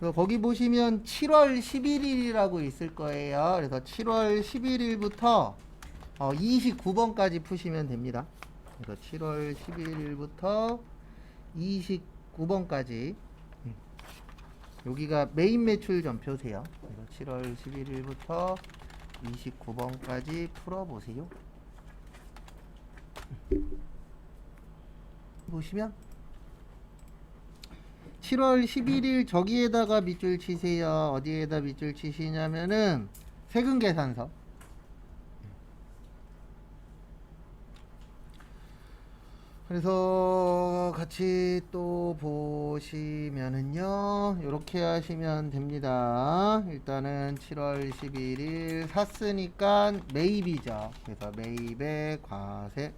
그래서 거기 보시면 7월 11일이라고 있을 거예요. 그래서 7월 11일부터 29번까지 푸시면 됩니다. 그래서 7월 11일부터 29번까지 여기가 메인 매출 전표세요. 그래서 7월 11일부터 29번까지 풀어보세요. 보시면 7월 11일 저기에다가 밑줄 치세요. 어디에다 밑줄 치시냐면은 세금계산서. 그래서 같이 또 보시면은요, 이렇게 하시면 됩니다. 일단은 7월 11일 샀으니까 매입이죠. 그래서 매입의 과세.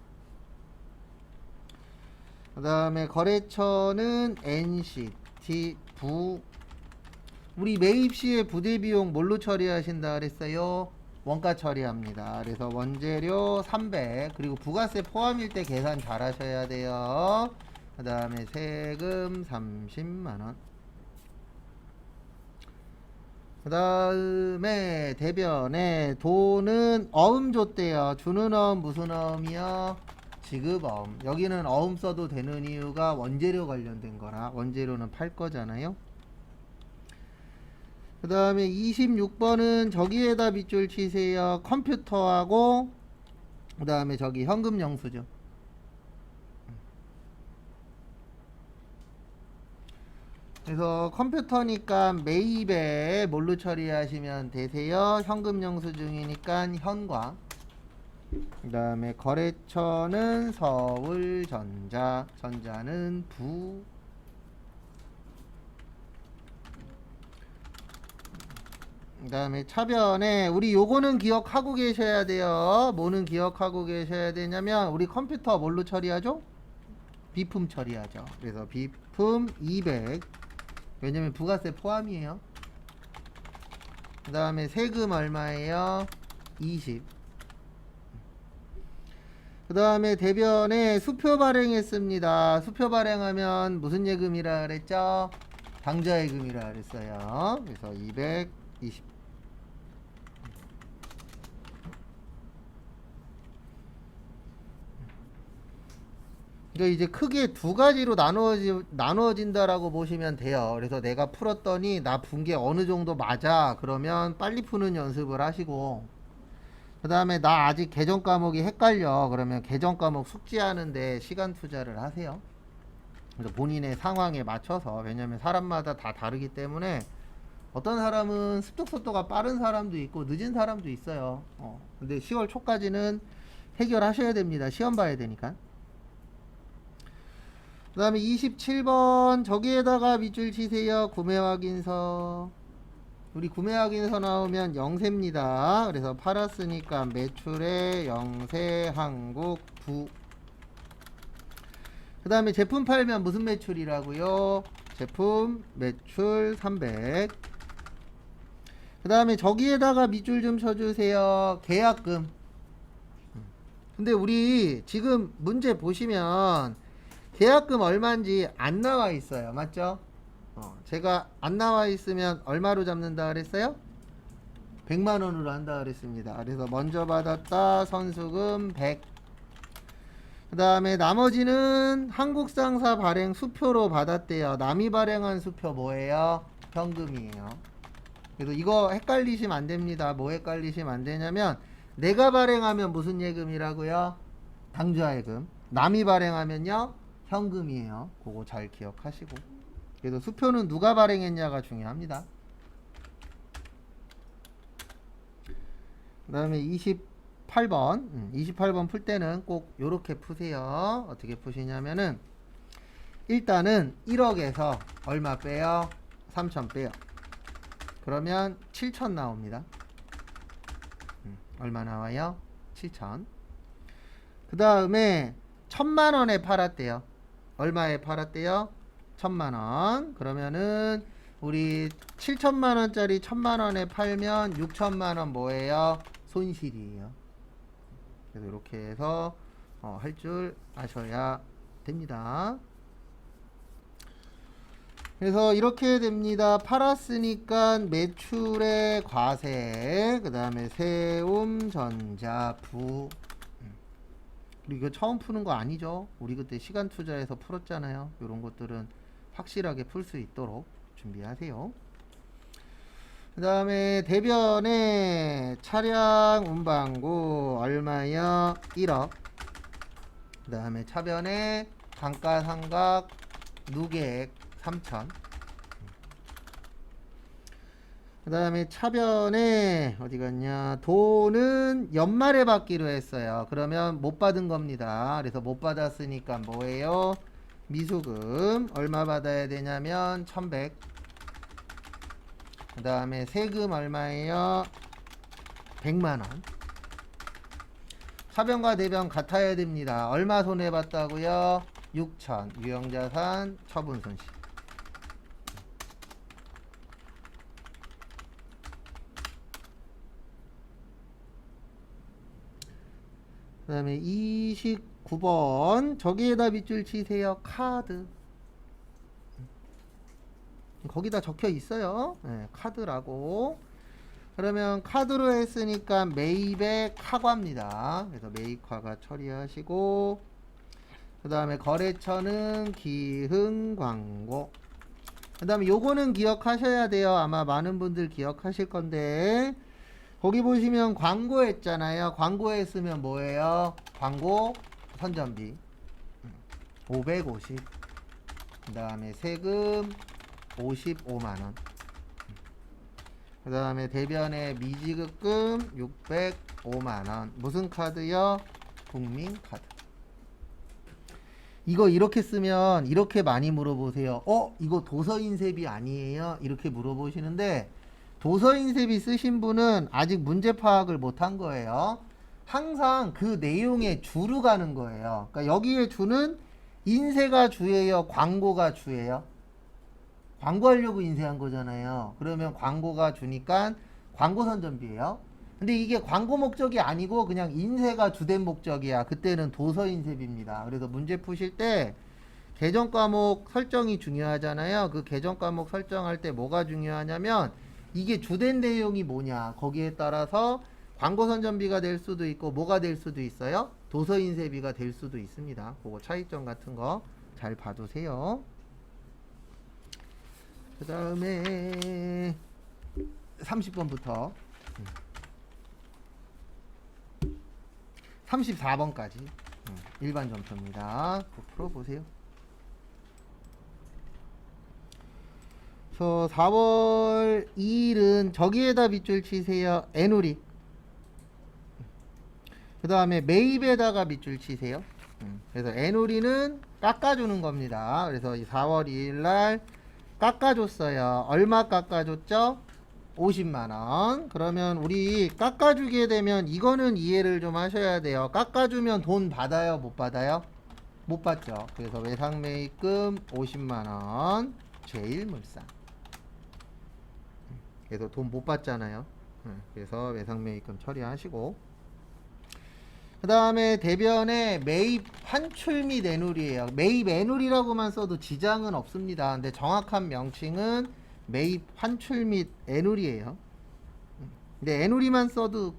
그 다음에 거래처는 NCT 부. 우리 매입 시에 부대 비용 뭘로 처리하신다 그랬어요? 원가 처리합니다. 그래서 원재료 300 그리고 부가세 포함일 때 계산 잘 하셔야 돼요. 그 다음에 세금 30만원. 그 다음에 대변에 돈은 어음 줬대요. 주는 어음 무슨 어음이요? 지급어음. 여기는 어음 써도 되는 이유가 원재료 관련된 거라. 원재료는 팔 거잖아요. 그 다음에 26번은 저기에다 밑줄 치세요. 컴퓨터하고 그 다음에 저기 현금 영수증. 그래서 컴퓨터니까 매입에 뭘로 처리하시면 되세요? 현금 영수증이니까 현과. 그 다음에 거래처는 서울전자, 전자는 부. 그 다음에 차변에 우리 요거는 기억하고 계셔야 돼요. 뭐는 기억하고 계셔야 되냐면 우리 컴퓨터 뭘로 처리하죠? 비품 처리하죠. 그래서 비품 200. 왜냐면 부가세 포함이에요. 그 다음에 세금 얼마예요? 20. 그 다음에 대변에 수표 발행했습니다. 수표 발행하면 무슨 예금이라 그랬죠? 당좌예금이라 그랬어요. 그래서 220. 그러니까 이제 크게 두 가지로 나누어진다라고 보시면 돼요. 그래서 내가 풀었더니 나 푼 게 어느 정도 맞아. 그러면 빨리 푸는 연습을 하시고, 그 다음에 나 아직 계정 과목이 헷갈려. 그러면 계정 과목 숙지하는데 시간 투자를 하세요. 그래서 본인의 상황에 맞춰서, 왜냐면 사람마다 다 다르기 때문에 어떤 사람은 습득 속도가 빠른 사람도 있고 늦은 사람도 있어요. 근데 10월 초까지는 해결하셔야 됩니다. 시험 봐야 되니까. 그 다음에 27번 저기에다가 밑줄 치세요. 구매 확인서. 우리 구매 확인서 나오면 영세입니다. 그래서 팔았으니까 매출의 영세 한국 부. 그 다음에 제품 팔면 무슨 매출이라고요? 제품 매출 300. 그 다음에 저기에다가 밑줄 좀 쳐주세요. 계약금. 근데 우리 지금 문제 보시면 계약금 얼마인지 안 나와 있어요. 맞죠? 제가 안 나와 있으면 얼마로 잡는다 그랬어요? 100만원으로 한다 그랬습니다. 그래서 먼저 받았다 선수금 100. 그 다음에 나머지는 한국상사 발행 수표로 받았대요. 남이 발행한 수표 뭐예요? 현금이에요. 그래서 이거 헷갈리시면 안 됩니다. 뭐 헷갈리시면 안 되냐면 내가 발행하면 무슨 예금이라고요? 당좌예금. 남이 발행하면요? 현금이에요. 그거 잘 기억하시고. 그래서 수표는 누가 발행했냐가 중요합니다. 그 다음에 28번 풀 때는 꼭 요렇게 푸세요. 어떻게 푸시냐면은 일단은 1억에서 얼마 빼요? 3천 빼요. 그러면 7천 나옵니다. 얼마 나와요? 7천. 그 다음에 1000만원에 팔았대요. 얼마에 팔았대요? 1000만원. 그러면은 우리 7천만원짜리 1000만원에 팔면 6천만원 뭐예요? 손실이에요. 그래서 이렇게 해서 할 줄 아셔야 됩니다. 그래서 이렇게 됩니다. 팔았으니까 매출의 과세, 그 다음에 세움, 전자, 부. 그리고 이거 처음 푸는 거 아니죠? 우리 그때 시간 투자해서 풀었잖아요. 이런 것들은 확실하게 풀 수 있도록 준비하세요. 그 다음에 대변에 차량 운반구 얼마요? 1억. 그 다음에 차변에 감가상각 누계액 3천. 그 다음에 차변에 어디 갔냐, 돈은 연말에 받기로 했어요. 그러면 못 받은 겁니다. 그래서 못 받았으니까 뭐예요? 미수금 얼마 받아야 되냐면 1100. 그 다음에 세금 얼마예요? 100만원. 차변과 대변 같아야 됩니다. 얼마 손해봤다고요? 6천. 유형자산 처분 손실. 그 다음에 29번 저기에다 밑줄 치세요. 카드. 거기다 적혀 있어요. 네, 카드라고. 그러면 카드로 했으니까 매입의 카과입니다. 그래서 매입카가 처리하시고, 그 다음에 거래처는 기흥광고. 그 다음에 요거는 기억하셔야 돼요. 아마 많은 분들 기억하실 건데, 거기 보시면 광고 했잖아요. 광고 했으면 뭐예요? 광고 선전비 550. 그 다음에 세금 55만원. 그 다음에 대변에 미지급금 605만원. 무슨 카드요? 국민카드. 이거 이렇게 쓰면 이렇게 많이 물어보세요. 이거 도서인쇄비 아니에요? 이렇게 물어보시는데, 도서인쇄비 쓰신 분은 아직 문제 파악을 못한 거예요. 항상 그 내용에 주로 가는 거예요. 그러니까 여기에 주는 인쇄가 주예요? 광고가 주예요? 광고하려고 인쇄한 거잖아요. 그러면 광고가 주니까 광고 선전비예요. 근데 이게 광고 목적이 아니고 그냥 인쇄가 주된 목적이야. 그때는 도서인쇄비입니다. 그래서 문제 푸실 때 계정 과목 설정이 중요하잖아요. 그 계정 과목 설정할 때 뭐가 중요하냐면, 이게 주된 내용이 뭐냐, 거기에 따라서 광고 선전비가 될 수도 있고 뭐가 될 수도 있어요? 도서인쇄비가 될 수도 있습니다. 그거 차이점 같은 거 잘 봐두세요. 그 다음에 30번부터 34번까지 일반 점표입니다. 풀어보세요. 그래서 4월 2일은 저기에다 밑줄 치세요. 애누리. 그 다음에 매입에다가 밑줄 치세요. 그래서 애누리는 깎아주는 겁니다. 그래서 4월 2일날 깎아줬어요. 얼마 깎아줬죠? 50만원. 그러면 우리 깎아주게 되면 이거는 이해를 좀 하셔야 돼요. 깎아주면 돈 받아요? 못 받아요? 못 받죠. 그래서 외상매입금 50만원 제일물산. 그래서 돈 못 받잖아요. 그래서 외상매입금 처리하시고, 그 다음에 대변에 매입 환출 및 애누리예요. 매입 애누리라고만 써도 지장은 없습니다. 근데 정확한 명칭은 매입 환출 및 애누리예요. 근데 애누리만 써도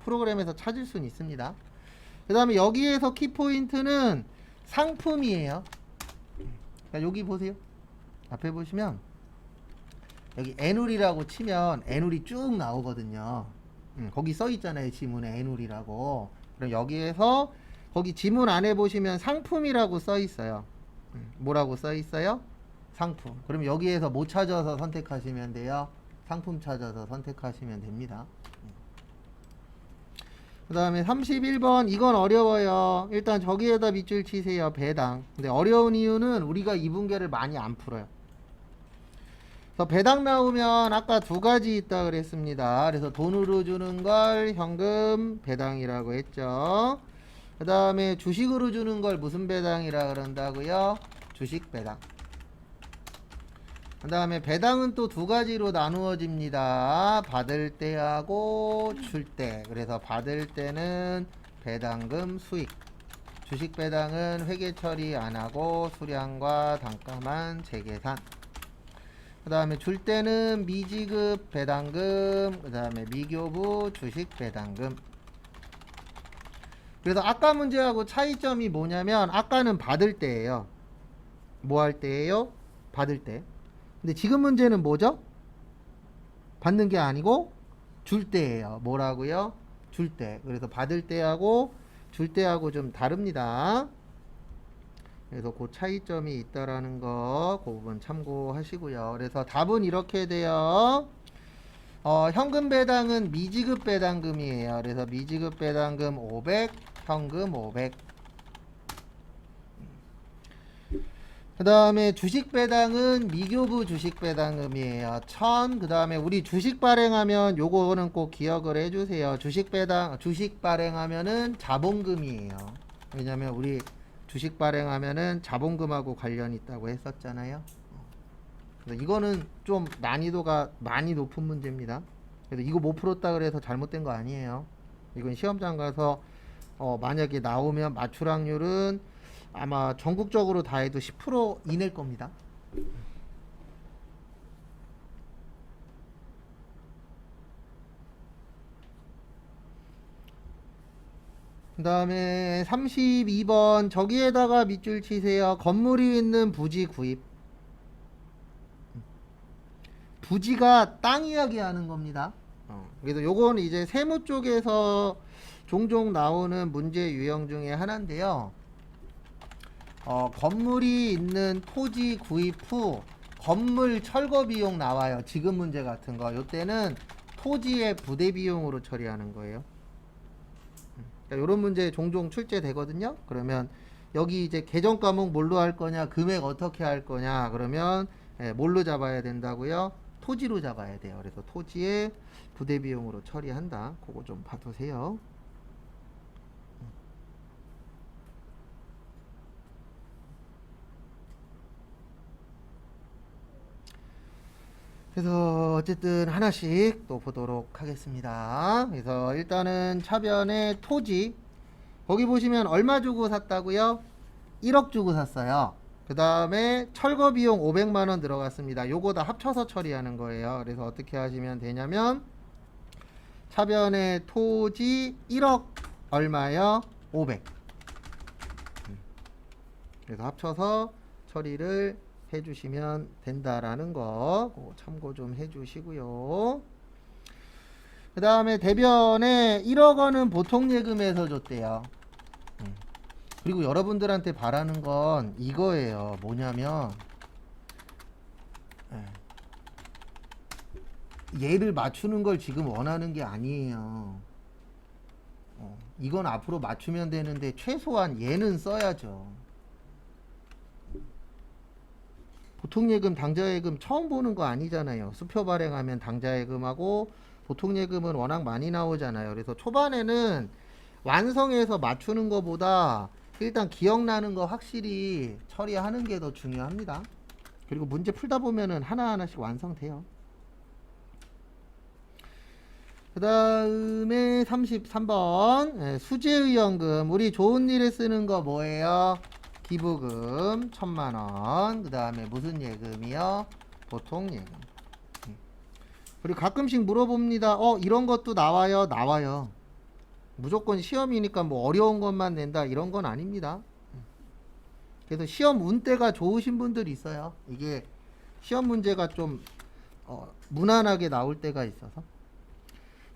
프로그램에서 찾을 수는 있습니다. 그 다음에 여기에서 키포인트는 상품이에요. 그러니까 여기 보세요. 앞에 보시면 여기 애누리라고 치면 애누리 쭉 나오거든요. 거기 써 있잖아요. 지문에 애누리라고. 그럼 여기에서 거기 지문 안에 보시면 상품이라고 써 있어요. 뭐라고 써 있어요? 상품. 그럼 여기에서 못 찾아서 선택하시면 돼요. 상품 찾아서 선택하시면 됩니다. 그 다음에 31번 이건 어려워요. 일단 저기에다 밑줄 치세요. 배당. 근데 어려운 이유는 우리가 이분계를 많이 안 풀어요. 그래서 배당 나오면 아까 두 가지 있다 그랬습니다. 그래서 돈으로 주는 걸 현금 배당이라고 했죠. 그 다음에 주식으로 주는 걸 무슨 배당이라 그런다고요? 주식 배당. 그 다음에 배당은 또 두 가지로 나누어집니다. 받을 때하고 줄 때. 그래서 받을 때는 배당금 수익. 주식 배당은 회계 처리 안 하고 수량과 단가만 재계산. 그 다음에 줄 때는 미지급 배당금, 그 다음에 미교부 주식 배당금. 그래서 아까 문제하고 차이점이 뭐냐면 아까는 받을 때예요. 뭐 할 때예요? 받을 때. 근데 지금 문제는 뭐죠? 받는 게 아니고 줄 때예요. 뭐라고요? 줄 때. 그래서 받을 때하고 줄 때하고 좀 다릅니다. 그래서 그 차이점이 있다라는 거, 그 부분 참고하시고요. 그래서 답은 이렇게 돼요. 현금 배당은 미지급 배당금이에요. 그래서 미지급 배당금 500, 현금 500. 그 다음에 주식 배당은 미교부 주식 배당금이에요. 1000. 그 다음에 우리 주식 발행하면 요거는 꼭 기억을 해주세요. 주식 발행하면은 자본금이에요. 왜냐면 우리 주식 발행하면은 자본금하고 관련이 있다고 했었잖아요. 그래서 이거는 좀 난이도가 많이 높은 문제입니다. 그래서 이거 못 풀었다 그래서 잘못된 거 아니에요. 이건 시험장 가서 만약에 나오면 맞출 확률은 아마 전국적으로 다 해도 10% 이낼 겁니다. 그 다음에 32번 저기에다가 밑줄 치세요. 건물이 있는 부지 구입. 부지가 땅 이야기하는 겁니다. 그래서 요건 이제 세무 쪽에서 종종 나오는 문제 유형 중에 하나인데요. 건물이 있는 토지 구입 후 건물 철거 비용 나와요. 지금 문제 같은 거. 요때는 토지의 부대 비용으로 처리하는 거예요. 그러니까 이런 문제 종종 출제되거든요. 그러면 여기 이제 계정 과목 뭘로 할 거냐, 금액 어떻게 할 거냐, 그러면 뭘로 잡아야 된다고요? 토지로 잡아야 돼요. 그래서 토지의 부대 비용으로 처리한다. 그거 좀 봐두세요. 그래서 어쨌든 하나씩 또 보도록 하겠습니다. 그래서 일단은 차변의 토지, 거기 보시면 얼마 주고 샀다고요? 1억 주고 샀어요. 그 다음에 철거 비용 500만원 들어갔습니다. 요거 다 합쳐서 처리하는 거예요. 그래서 어떻게 하시면 되냐면 차변의 토지 1억 얼마요? 500. 그래서 합쳐서 처리를 해주시면 된다라는 거 그거 참고 좀 해주시고요. 그 다음에 대변에 1억 원은 보통 예금에서 줬대요. 그리고 여러분들한테 바라는 건 이거예요. 뭐냐면 얘를 맞추는 걸 지금 원하는 게 아니에요. 이건 앞으로 맞추면 되는데 최소한 얘는 써야죠. 보통예금, 당좌예금 처음 보는 거 아니잖아요. 수표 발행하면 당좌예금하고 보통예금은 워낙 많이 나오잖아요. 그래서 초반에는 완성해서 맞추는 것보다 일단 기억나는 거 확실히 처리하는 게 더 중요합니다. 그리고 문제 풀다 보면은 하나하나씩 완성돼요. 그 다음에 33번 수재의연금. 우리 좋은 일에 쓰는 거 뭐예요? 기부금 1000만원. 그 다음에 무슨 예금이요? 보통예금. 그리고 가끔씩 물어봅니다. 이런 것도 나와요? 나와요. 무조건 시험이니까 뭐 어려운 것만 낸다 이런 건 아닙니다. 그래서 시험 운때가 좋으신 분들이 있어요. 이게 시험 문제가 좀 무난하게 나올 때가 있어서.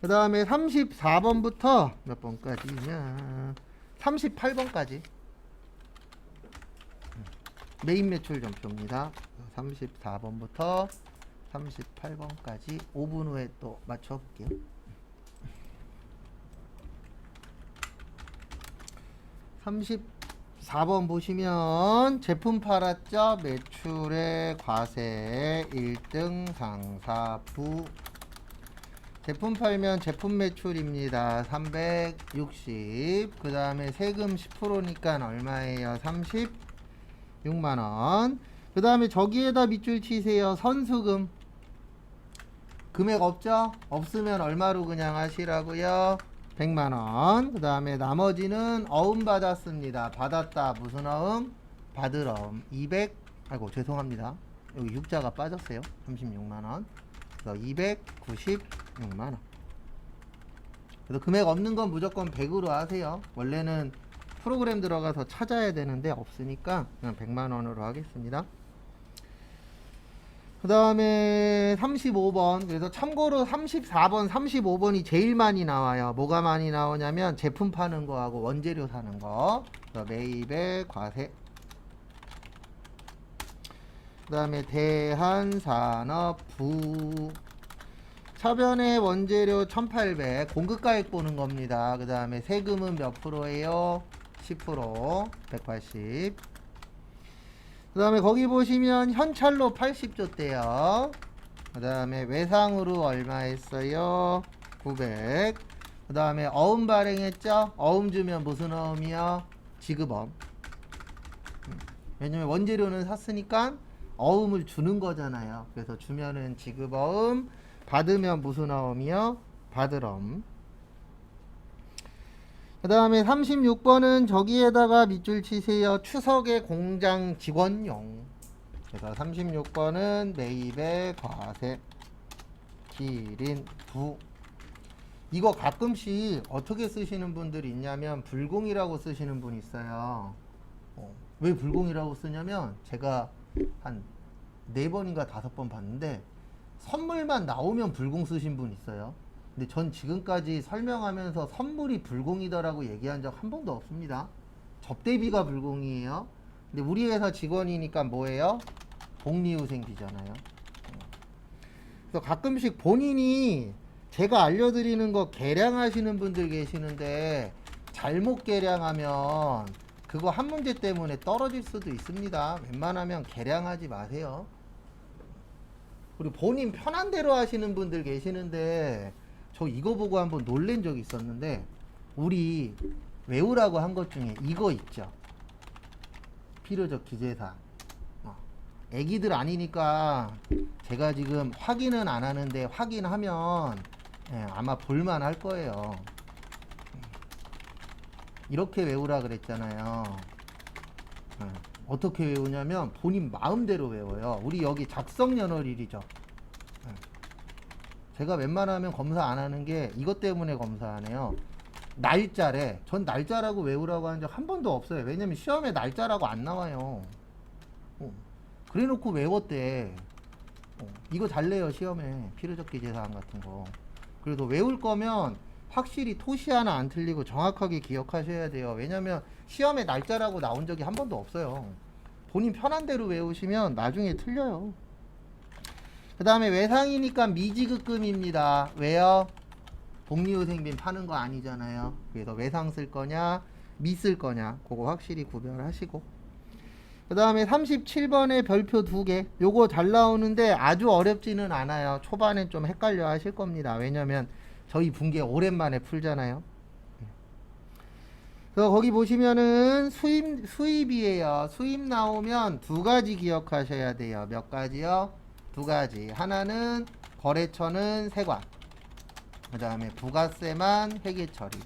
그 다음에 34번부터 몇 번까지냐, 38번까지 메인 매출 점표입니다. 34번부터 38번까지 5분 후에 또 맞춰볼게요. 34번 보시면 제품 팔았죠? 매출의 과세 1등 상사부. 제품 팔면 제품 매출입니다. 360. 그 다음에 세금 10%니까 얼마예요? 36만원. 그 다음에 저기에다 밑줄 치세요. 선수금. 금액 없죠? 없으면 얼마로 그냥 하시라고요? 100만원. 그 다음에 나머지는 어음 받았습니다. 받았다. 무슨 어음? 받을 어음. 200. 아이고 죄송합니다. 여기 6자가 빠졌어요. 36만원. 그래서 296만원. 그래서 금액 없는 건 무조건 100으로 하세요. 원래는 프로그램 들어가서 찾아야 되는데 없으니까 그냥 100만원으로 하겠습니다. 그 다음에 35번. 그래서 참고로 34번, 35번이 제일 많이 나와요. 뭐가 많이 나오냐면 제품 파는 거하고 원재료 사는 거. 매입의 과세. 그 다음에 대한산업부. 차변의 원재료 1800 공급가액 보는 겁니다. 그 다음에 세금은 몇 프로예요? 10%, 180. 그 다음에 거기 보시면 현찰로 80 줬대요. 그 다음에 외상으로 얼마 했어요? 900. 그 다음에 어음 발행했죠? 어음 주면 무슨 어음이요? 지급어음. 왜냐면 원재료는 샀으니까 어음을 주는 거잖아요. 그래서 주면은 지급어음, 받으면 무슨 어음이요? 받을어음. 그 다음에 36번은 저기에다가 밑줄 치세요. 추석의 공장 직원용. 그래서 36번은 매입의 과세. 기린 부. 이거 가끔씩 어떻게 쓰시는 분들이 있냐면 불공이라고 쓰시는 분이 있어요. 왜 불공이라고 쓰냐면 제가 한 4번인가 5번 봤는데 선물만 나오면 불공 쓰신 분 있어요. 근데 전 지금까지 설명하면서 선물이 불공이다라고 얘기한 적 한 번도 없습니다. 접대비가 불공이에요. 근데 우리 회사 직원이니까 뭐예요? 복리후생비잖아요. 그래서 가끔씩 본인이 제가 알려드리는 거 계량하시는 분들 계시는데 잘못 계량하면 그거 한 문제 때문에 떨어질 수도 있습니다. 웬만하면 계량하지 마세요. 그리고 본인 편한 대로 하시는 분들 계시는데 저 이거 보고 한번 놀란 적이 있었는데 우리 외우라고 한 것 중에 이거 있죠. 필요적 기재사항. 애기들 아니니까 제가 지금 확인은 안 하는데 확인하면 아마 볼만 할 거예요. 이렇게 외우라 그랬잖아요. 어떻게 외우냐면 본인 마음대로 외워요. 우리 여기 작성연월일이죠. 제가 웬만하면 검사 안 하는 게 이것 때문에 검사 안 해요. 날짜래. 전 날짜라고 외우라고 한 적 한 번도 없어요. 왜냐면 시험에 날짜라고 안 나와요. 그래 놓고 외웠대. 이거 잘 내요 시험에. 필요적 기재사항 같은 거. 그래도 외울 거면 확실히 토시 하나 안 틀리고 정확하게 기억하셔야 돼요. 왜냐면 시험에 날짜라고 나온 적이 한 번도 없어요. 본인 편한 대로 외우시면 나중에 틀려요. 그 다음에 외상이니까 미지급금입니다. 왜요? 복리후생비 파는 거 아니잖아요. 그래서 외상 쓸 거냐 미 쓸 거냐 그거 확실히 구별하시고. 그 다음에 37번에 별표 2개. 요거 잘 나오는데 아주 어렵지는 않아요. 초반엔 좀 헷갈려 하실 겁니다. 왜냐면 저희 분계 오랜만에 풀잖아요. 그래서 거기 보시면은 수입이에요. 수입 나오면 2가지 기억하셔야 돼요. 몇 가지요? 2가지. 하나는 거래처는 세관. 그 다음에 부가세만 회계처리.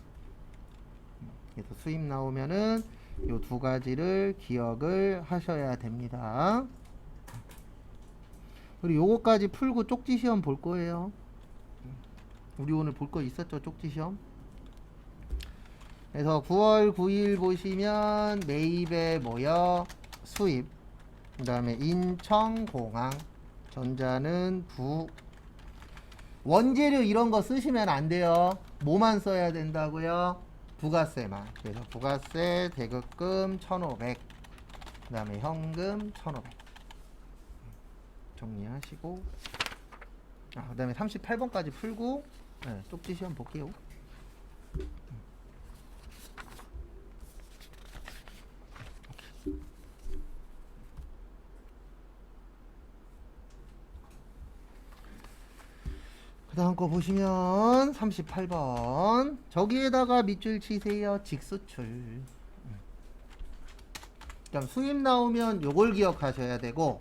그래서 수입 나오면은 요 2가지를 기억을 하셔야 됩니다. 그리고 요거까지 풀고 쪽지 시험 볼 거예요. 우리 오늘 볼 거 있었죠? 쪽지 시험. 그래서 9월 9일 보시면 매입에 뭐요? 수입. 그 다음에 인천공항. 전자는 부. 원재료 이런 거 쓰시면 안 돼요. 뭐만 써야 된다고요? 부가세만. 그래서 부가세 대급금 1,500. 그 다음에 현금 1,500. 정리하시고. 그 다음에 38번까지 풀고 쪽지 시험 볼게요. 그 다음 거 보시면 38번 저기에다가 밑줄 치세요. 직수출. 그럼 수입 나오면 요걸 기억하셔야 되고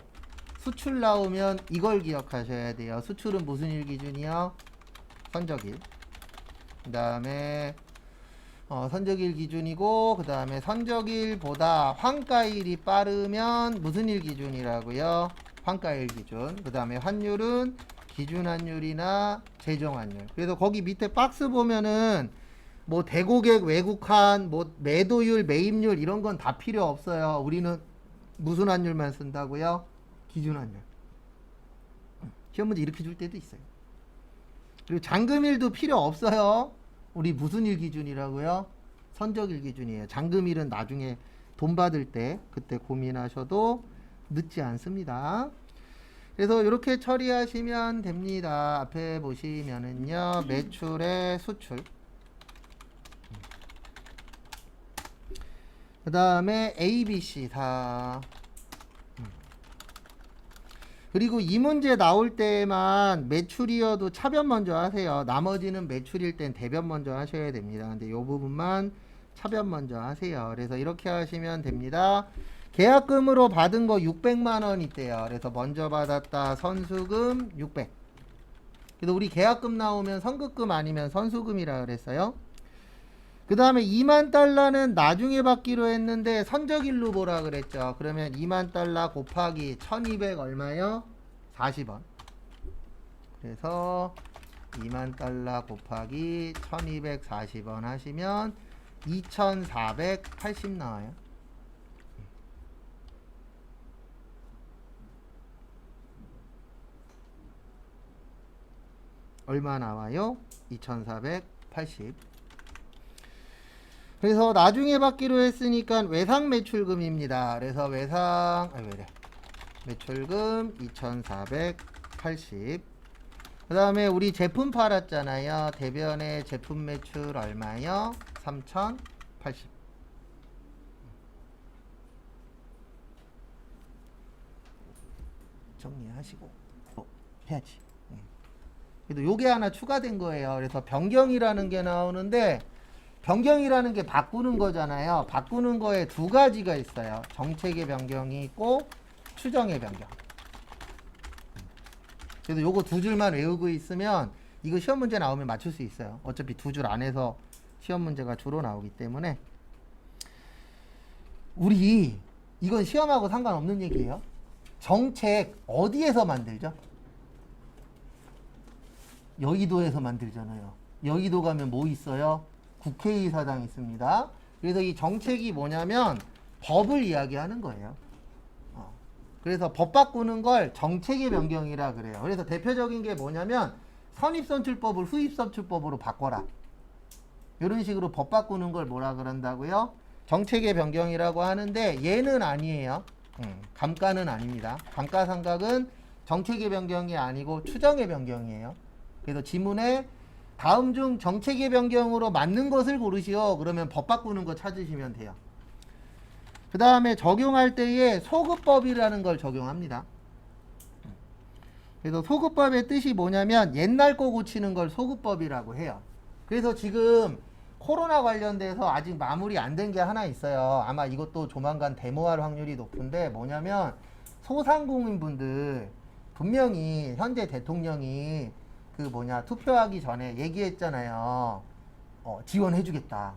수출 나오면 이걸 기억하셔야 돼요. 수출은 무슨 일 기준이요? 선적일. 그 다음에 선적일 기준이고 그 다음에 선적일보다 환가일이 빠르면 무슨 일 기준이라고요? 환가일 기준. 그 다음에 환율은 기준 환율이나 제정 환율. 그래서 거기 밑에 박스 보면은 뭐 대고객, 외국환, 뭐 매도율, 매입률 이런 건 다 필요 없어요. 우리는 무슨 환율만 쓴다고요? 기준 환율. 시험 문제 이렇게 줄 때도 있어요. 그리고 잔금일도 필요 없어요. 우리 무슨 일 기준이라고요? 선적일 기준이에요. 잔금일은 나중에 돈 받을 때 그때 고민하셔도 늦지 않습니다. 그래서 이렇게 처리하시면 됩니다. 앞에 보시면은요, 매출의 수출, 그 다음에 A, B, C 다. 그리고 이 문제 나올 때만 매출이어도 차변 먼저 하세요. 나머지는 매출일 땐 대변 먼저 하셔야 됩니다. 근데 이 부분만 차변 먼저 하세요. 그래서 이렇게 하시면 됩니다. 계약금으로 받은 거 600만 원 있대요. 그래서 먼저 받았다 선수금 600. 그래서 우리 계약금 나오면 선급금 아니면 선수금이라 그랬어요. 그 다음에 2만 달러는 나중에 받기로 했는데 선적일로 보라 그랬죠. 그러면 2만 달러 곱하기 1200 얼마요? 40원. 그래서 2만 달러 곱하기 1240원 하시면 2480 나와요. 얼마 나와요? 2480. 그래서 나중에 받기로 했으니까 외상 매출금입니다. 그래서 매출금 2480. 그 다음에 우리 제품 팔았잖아요. 대변의 제품 매출 얼마요? 3080. 정리하시고 해야지. 그래도 요게 하나 추가된 거예요. 그래서 변경이라는 게 나오는데, 변경이라는 게 바꾸는 거잖아요. 바꾸는 거에 두 가지가 있어요. 정책의 변경이 있고 추정의 변경. 그래서 요거 두 줄만 외우고 있으면 이거 시험 문제 나오면 맞출 수 있어요. 어차피 두 줄 안에서 시험 문제가 주로 나오기 때문에. 우리 이건 시험하고 상관없는 얘기예요. 정책 어디에서 만들죠? 여의도에서 만들잖아요. 여의도 가면 뭐 있어요? 국회의사당 있습니다. 그래서 이 정책이 뭐냐면 법을 이야기하는 거예요. 그래서 법 바꾸는 걸 정책의 변경이라 그래요. 그래서 대표적인 게 뭐냐면 선입선출법을 후입선출법으로 바꿔라. 이런 식으로 법 바꾸는 걸 뭐라 그런다고요? 정책의 변경이라고 하는데 얘는 아니에요. 감가는 아닙니다. 감가상각은 정책의 변경이 아니고 추정의 변경이에요. 그래서 지문에 다음 중 정책의 변경으로 맞는 것을 고르시오. 그러면 법 바꾸는 거 찾으시면 돼요. 그 다음에 적용할 때에 소급법이라는 걸 적용합니다. 그래서 소급법의 뜻이 뭐냐면 옛날 거 고치는 걸 소급법이라고 해요. 그래서 지금 코로나 관련돼서 아직 마무리 안 된 게 하나 있어요. 아마 이것도 조만간 데모할 확률이 높은데 뭐냐면 소상공인분들 분명히 현재 대통령이 투표하기 전에 얘기했잖아요. 지원해주겠다.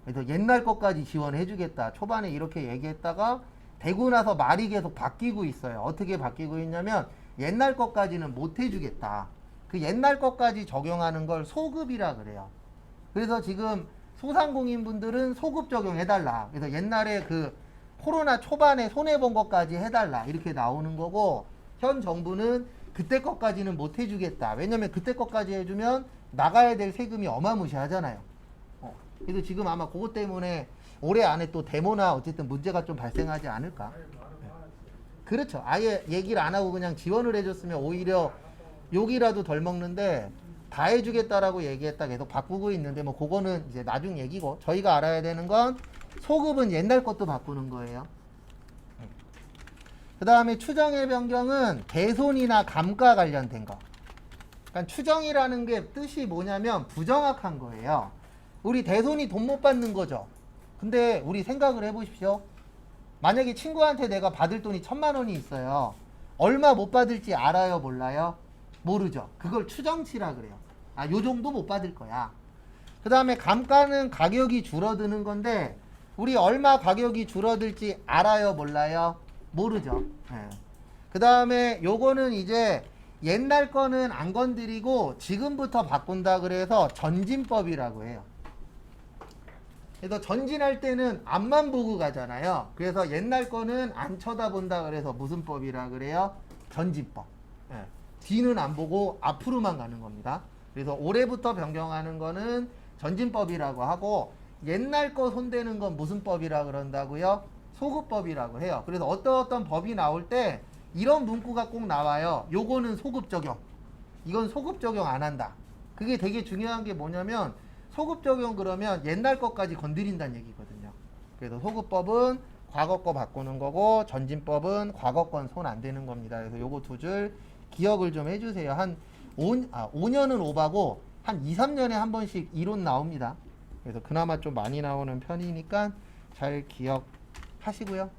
그래서 옛날 것까지 지원해주겠다. 초반에 이렇게 얘기했다가 되고 나서 말이 계속 바뀌고 있어요. 어떻게 바뀌고 있냐면 옛날 것까지는 못 해주겠다. 그 옛날 것까지 적용하는 걸 소급이라 그래요. 그래서 지금 소상공인분들은 소급 적용해달라. 그래서 옛날에 그 코로나 초반에 손해본 것까지 해달라. 이렇게 나오는 거고, 현 정부는 그때 것까지는 못 해주겠다. 왜냐면 그때 것까지 해주면 나가야 될 세금이 어마무시하잖아요. 그래서 지금 아마 그것 때문에 올해 안에 또 데모나 어쨌든 문제가 좀 발생하지 않을까. 그렇죠. 아예 얘기를 안 하고 그냥 지원을 해줬으면 오히려 욕이라도 덜 먹는데 다 해주겠다라고 얘기했다 계속 바꾸고 있는데 뭐 그거는 이제 나중 얘기고, 저희가 알아야 되는 건 소급은 옛날 것도 바꾸는 거예요. 그 다음에 추정의 변경은 대손이나 감가 관련된 거. 그러니까 추정이라는 게 뜻이 뭐냐면 부정확한 거예요. 우리 대손이 돈 못 받는 거죠. 근데 우리 생각을 해보십시오. 만약에 친구한테 내가 받을 돈이 1000만 원이 있어요. 얼마 못 받을지 알아요, 몰라요? 모르죠. 그걸 추정치라 그래요. 요 정도 못 받을 거야. 그 다음에 감가는 가격이 줄어드는 건데 우리 얼마 가격이 줄어들지 알아요, 몰라요? 모르죠. 네. 그 다음에 요거는 이제 옛날 거는 안 건드리고 지금부터 바꾼다 그래서 전진법이라고 해요. 그래서 전진할 때는 앞만 보고 가잖아요. 그래서 옛날 거는 안 쳐다본다 그래서 무슨 법이라 그래요? 전진법. 예. 뒤는 안 보고 앞으로만 가는 겁니다. 그래서 올해부터 변경하는 거는 전진법이라고 하고 옛날 거 손대는 건 무슨 법이라 그런다고요? 소급법이라고 해요. 그래서 어떤 법이 나올 때 이런 문구가 꼭 나와요. 요거는 소급 적용. 이건 소급 적용 안 한다. 그게 되게 중요한 게 뭐냐면 소급 적용 그러면 옛날 것까지 건드린다는 얘기거든요. 그래서 소급법은 과거 거 바꾸는 거고 전진법은 과거 건 손 안 대는 겁니다. 그래서 요거 두 줄 기억을 좀 해주세요. 한 5년은 오바고 한 2, 3년에 한 번씩 이론 나옵니다. 그래서 그나마 좀 많이 나오는 편이니까 잘 기억하시고요.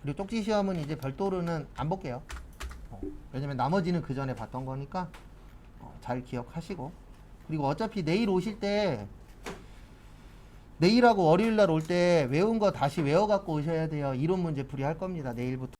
그리고 쪽지 시험은 이제 별도로는 안 볼게요. 왜냐면 나머지는 그 전에 봤던 거니까 잘 기억하시고. 그리고 어차피 내일 오실 때 내일하고 월요일 날 올 때 외운 거 다시 외워갖고 오셔야 돼요. 이론 문제 풀이 할 겁니다. 내일부터.